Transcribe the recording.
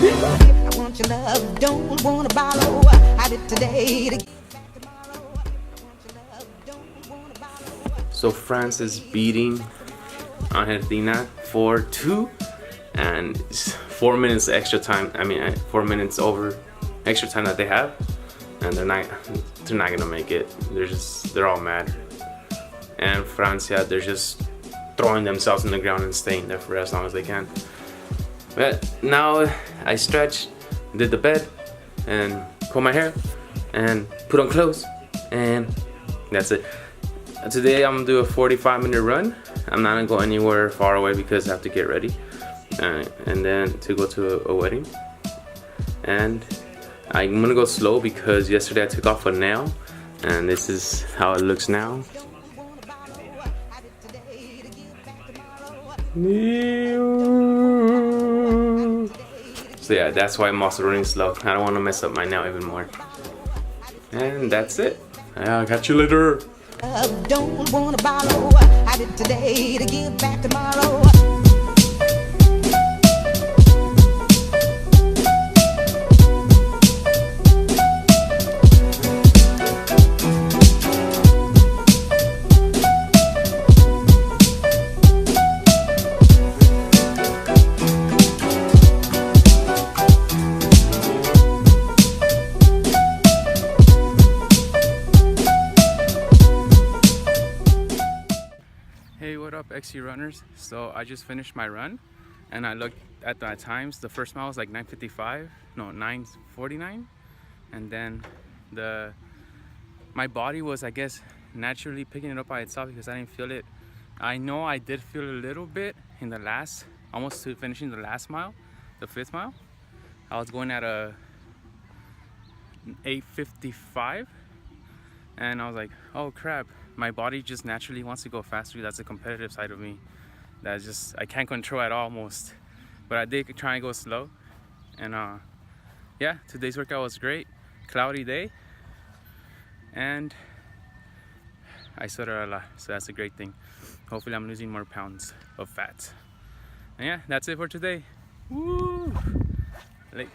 I want your love, don't wanna borrow. I did today to give back tomorrow. I want your love, don't wanna borrow. So France is beating Argentina 4-2, and it's 4 minutes extra time. I mean, 4 minutes over extra time that they have, and they're not gonna make it. They're all mad. And Francia, they're just throwing themselves in the ground and staying there for as long as they can. But now I stretched, did the bed, and comb my hair, and put on clothes, and that's it. Today I'm gonna do a 45-minute run. I'm not gonna go anywhere far away because I have to get ready, and then to go to a wedding. And I'm gonna go slow because yesterday I took off a nail, and this is how it looks now. So yeah, that's why I'm also running slow. I don't want to mess up my nail even more. And that's it. I'll catch you later. Don't wanna borrow. I did today to give back tomorrow. Hey, what up, XC runners? So I just finished my run, and I looked at the times. The first mile was like 9:55, no, 9:49, and then my body was, I guess, naturally picking it up by itself because I didn't feel it. I know I did feel a little bit in the last, almost to finishing the last mile, the 5th mile. I was going at a 8:55, and I was like, oh crap, my body just naturally wants to go faster. That's the competitive side of me that I can't control at all almost. But I did try and go slow, and yeah, today's workout was great. Cloudy day, and I sweated a lot, so that's a great thing. Hopefully I'm losing more pounds of fat. And yeah, that's it for today. Woo! Late.